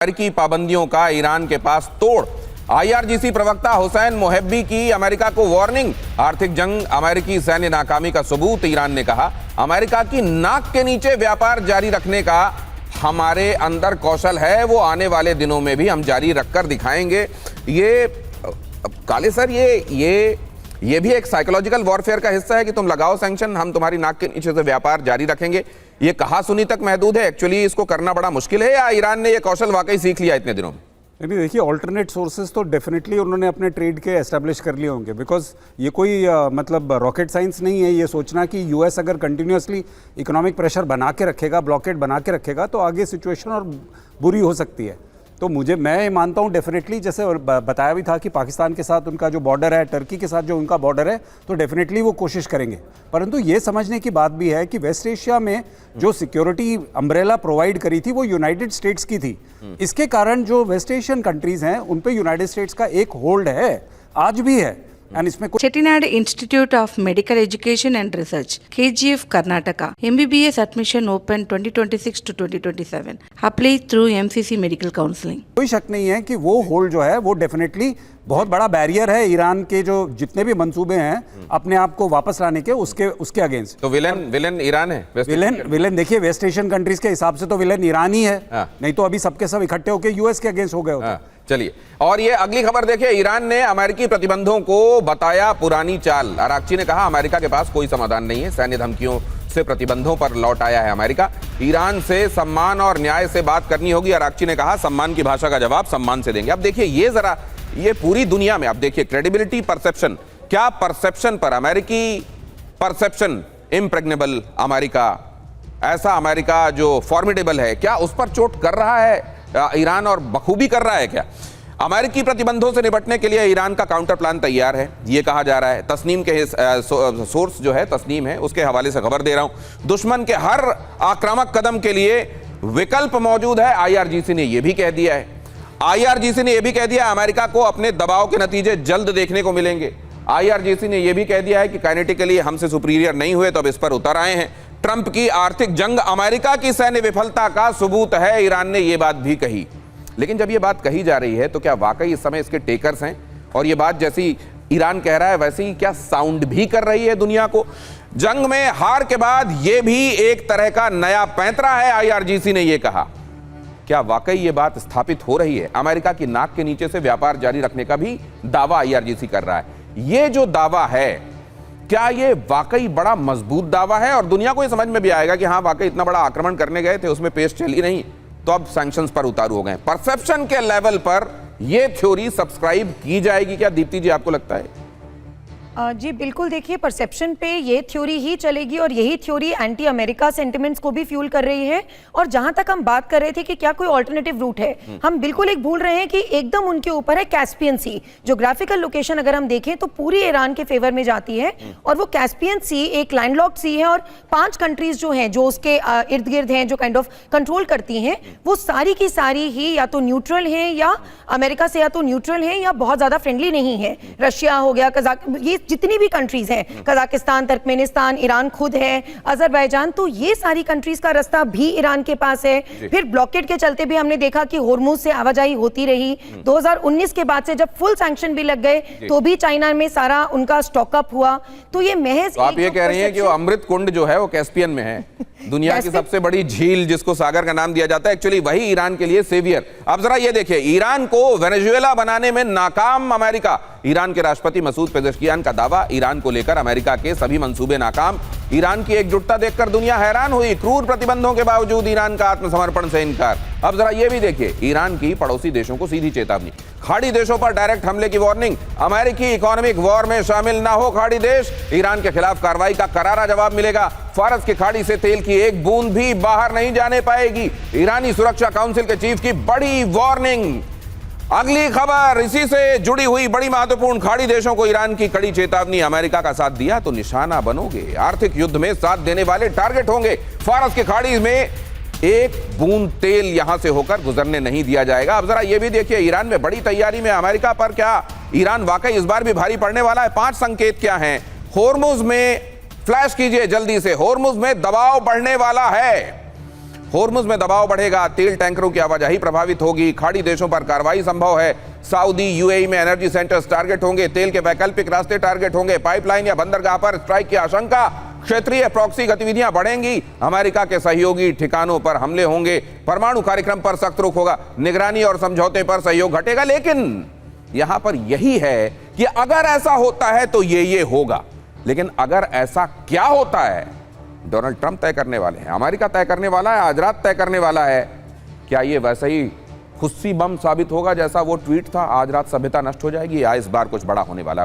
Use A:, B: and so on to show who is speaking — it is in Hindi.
A: अमेरिकी पाबंदियों का ईरान के पास तोड़। आईआरजीसी प्रवक्ता हुसैन मोहब्बी की अमेरिका को वार्निंग। आर्थिक जंग अमेरिकी सैन्य नाकामी का सबूत। ईरान ने कहा, अमेरिका की नाक के नीचे व्यापार जारी रखने का हमारे अंदर कौशल है, वो आने वाले दिनों में भी हम जारी रखकर दिखाएंगे। ये काले सर, ये भी एक साइकोलॉजिकल वॉरफेयर का हिस्सा है कि तुम लगाओ सैंक्शन, हम तुम्हारी नाक के नीचे से व्यापार जारी रखेंगे। ये कहा सुनी तक महदूद है, एक्चुअली इसको करना बड़ा मुश्किल है, या ईरान ने ये कौशल वाकई सीख लिया इतने दिनों में?
B: नहीं, देखिए, ऑल्टरनेट सोर्सेज तो डेफिनेटली उन्होंने अपने ट्रेड के एस्टेब्लिश कर लिए होंगे, बिकॉज ये कोई मतलब रॉकेट साइंस नहीं है ये सोचना कि यूएस अगर कंटिन्यूसली इकोनॉमिक प्रेशर बना के रखेगा, ब्लॉकेड बना के रखेगा, तो आगे सिचुएशन और बुरी हो सकती है। तो मैं मानता हूँ डेफिनेटली, जैसे बताया भी था कि पाकिस्तान के साथ उनका जो बॉर्डर है, टर्की के साथ जो उनका बॉर्डर है, तो डेफिनेटली वो कोशिश करेंगे। परंतु ये समझने की बात भी है कि वेस्ट एशिया में जो सिक्योरिटी अम्ब्रेला प्रोवाइड करी थी वो यूनाइटेड स्टेट्स की थी। इसके कारण जो वेस्ट एशियन कंट्रीज हैं उन पे यूनाइटेड स्टेट्स का एक होल्ड है, आज भी है।
C: Chettinad Institute of Medical Education and Research, KGF, Karnataka. MBBS admission open 2026 to 2027. Apply through MCC Medical Counseling.
B: कोई शक नहीं है कि वो होल्ड जो है वो डेफिनेटली बहुत बड़ा बैरियर है ईरान के जो जितने भी मंसूबे हैं अपने आप को वापस लाने के, उसके अगेंस्ट।
A: तो विलन ईरान है?
B: विलन देखिए, वेस्ट एशियन कंट्रीज के हिसाब से तो विलन ईरान ही है। नहीं तो अभी सबके सब इकट्ठे होकर यूएस के अगेंस्ट हो गए होते।
A: चलिए, और ये अगली खबर देखिए। ईरान ने अमेरिकी प्रतिबंधों को बताया पुरानी चाल। आरागची ने कहा, अमेरिका के पास कोई समाधान नहीं है, सैन्य धमकियों से प्रतिबंधों पर लौट आया है अमेरिका। ईरान से सम्मान और न्याय से बात करनी होगी। आरागची ने कहा, सम्मान की भाषा का जवाब सम्मान से देंगे। अब देखिए, ये पूरी दुनिया में आप देखिए, क्रेडिबिलिटी, परसेप्शन, क्या परसेप्शन पर अमेरिकी परसेप्शन, इम्प्रेग्नेबल अमेरिका, ऐसा अमेरिका जो फॉर्मिडेबल है, क्या उस पर चोट कर रहा है ईरान, और बखूबी कर रहा है क्या? अमेरिकी प्रतिबंधों से निपटने के लिए ईरान का काउंटर प्लान तैयार है, ये कहा जा रहा है। तस्नीम के सोर्स जो है तस्नीम है, उसके हवाले से खबर दे रहा हूं। दुश्मन के हर आक्रामक कदम के लिए विकल्प मौजूद है, आईआरजीसी ने यह भी कह दिया है। आईआरजीसी ने यह भी कह दिया, अमेरिका को अपने दबाव के नतीजे जल्द देखने को मिलेंगे। आईआरजीसी ने यह भी कह दिया है कि काइनेटिकली हमसे सुपीरियर नहीं हुए तो अब इस पर उतर आए हैं। ट्रंप की आर्थिक जंग अमेरिका की सैन्य विफलता का सबूत है, ईरान ने यह बात भी कही। लेकिन जब यह बात कही जा रही है तो क्या वाकई इस समय इसके टेकर्स हैं? और यह बात जैसी ईरान कह रहा है वैसे ही क्या साउंड भी कर रही है दुनिया को? जंग में हार के बाद यह भी एक तरह का नया पैंतरा है, आईआरजीसी ने यह कहा। क्या वाकई यह बात स्थापित हो रही है? अमेरिका की नाक के नीचे से व्यापार जारी रखने का भी दावा आईआरजीसी कर रहा है। यह जो दावा है, क्या यह वाकई बड़ा मजबूत दावा है? और दुनिया को यह समझ में भी आएगा कि हां, वाकई इतना बड़ा आक्रमण करने गए थे, उसमें पेश चली नहीं, तो अब सैंक्शंस पर उतारू हो गए। परसेप्शन के लेवल पर यह थ्योरी सब्सक्राइब की जाएगी क्या, दीप्ति जी, आपको लगता है?
D: जी बिल्कुल, देखिए, परसेप्शन पे ये थ्योरी ही चलेगी और यही थ्योरी एंटी अमेरिका सेंटिमेंट्स को भी फ्यूल कर रही है। और जहां तक हम बात कर रहे थे कि क्या कोई ऑल्टरनेटिव रूट है, हम बिल्कुल एक भूल रहे हैं कि एकदम उनके ऊपर है कैस्पियन सी। ज्योग्राफिकल लोकेशन अगर हम देखें तो पूरी ईरान के फेवर में जाती है, और वो कैस्पियन सी एक लैंडलॉक्ड सी है, और 5 कंट्रीज जो हैं जो उसके इर्द गिर्द हैं, जो काइंड ऑफ कंट्रोल करती हैं, वो सारी की सारी ही या तो न्यूट्रल हैं, या अमेरिका से या तो न्यूट्रल हैं, या बहुत ज्यादा फ्रेंडली नहीं है। रशिया हो गया, ये जितनी भी कंट्रीज हैं, कजाकिस्तान, तुर्कमेनिस्तान, ईरान खुद है, अजरबैजान, तो ये सारी कंट्रीज का रास्ता भी ईरान के पास है। फिर ब्लॉकेड के चलते भी हमने देखा कि होर्मुज से आवाजाही होती रही। 2019 के बाद से जब फुल सैंक्शन भी लग गए तो भी चाइना में सारा उनका स्टॉकअप हुआ। तो ये महज
A: तो आप ये कह रही हैं कि वो अमृत कुंड जो है वो कैस्पियन में है, दुनिया की सबसे बड़ी झील जिसको सागर का नाम दिया जाता है, एक्चुअली वही ईरान के लिए सेवियर। अब जरा ये देखिए, ईरान को वेनेजुएला बनाने में नाकाम अमेरिका। ईरान के राष्ट्रपति मसूद पेजेश्कियान का दावा, ईरान को लेकर अमेरिका के सभी मंसूबे नाकाम। ईरान की एकजुटता देखकर दुनिया हैरान हुई, क्रूर प्रतिबंधों के बावजूद ईरान का आत्मसमर्पण से इनकार। अब जरा ये भी देखिए, ईरान की पड़ोसी देशों को सीधी चेतावनी, खाड़ी देशों पर डायरेक्ट हमले की वार्निंग। अमेरिकी इकोनॉमिक वॉर में शामिल ना हो खाड़ी देश, ईरान के खिलाफ कार्रवाई का करारा जवाब मिलेगा। फारस की खाड़ी से तेल की एक बूंद भी बाहर नहीं जाने पाएगी, ईरानी सुरक्षा काउंसिल के चीफ की बड़ी वार्निंग। अगली खबर इसी से जुड़ी हुई बड़ी महत्वपूर्ण, खाड़ी देशों को ईरान की कड़ी चेतावनी, अमेरिका का साथ दिया तो निशाना बनोगे, आर्थिक युद्ध में साथ देने वाले टारगेट होंगे। फारस की खाड़ी में एक बूंद तेल यहां से होकर गुजरने नहीं दिया जाएगा। अब जरा यह भी देखिए, ईरान में बड़ी तैयारी में अमेरिका पर, क्या ईरान वाकई इस बार भी भारी पड़ने वाला है? 5 संकेत क्या हैं? होर्मुज में फ्लैश कीजिए जल्दी से, होर्मुज में दबाव बढ़ने वाला है। होर्मुज में दबाव बढ़ेगा, तेल टैंकरों की आवाजाही प्रभावित होगी, खाड़ी देशों पर कार्रवाई संभव है, सऊदी यूएई में एनर्जी सेंटर्स टारगेट होंगे, तेल के वैकल्पिक रास्ते टारगेट होंगे, पाइपलाइन या बंदरगाह पर स्ट्राइक की आशंका, क्षेत्रीय प्रॉक्सी गतिविधियां बढ़ेंगी, अमेरिका के सहयोगी ठिकानों पर हमले होंगे, परमाणु कार्यक्रम पर सख्त रुख होगा, निगरानी और समझौते पर सहयोग घटेगा। लेकिन यहां पर यही है कि अगर ऐसा होता है तो ये होगा, लेकिन अगर ऐसा क्या होता है डोनाल्ड ट्रंप तय करने वाले हैं, अमेरिका तय करने वाला है, आज रात तय करने वाला है। क्या ये वैसे ही खुस्सी बम साबित होगा जैसा वो ट्वीट था, आज रात सभ्यता नष्ट हो जाएगी, या इस बार कुछ बड़ा होने वाला है?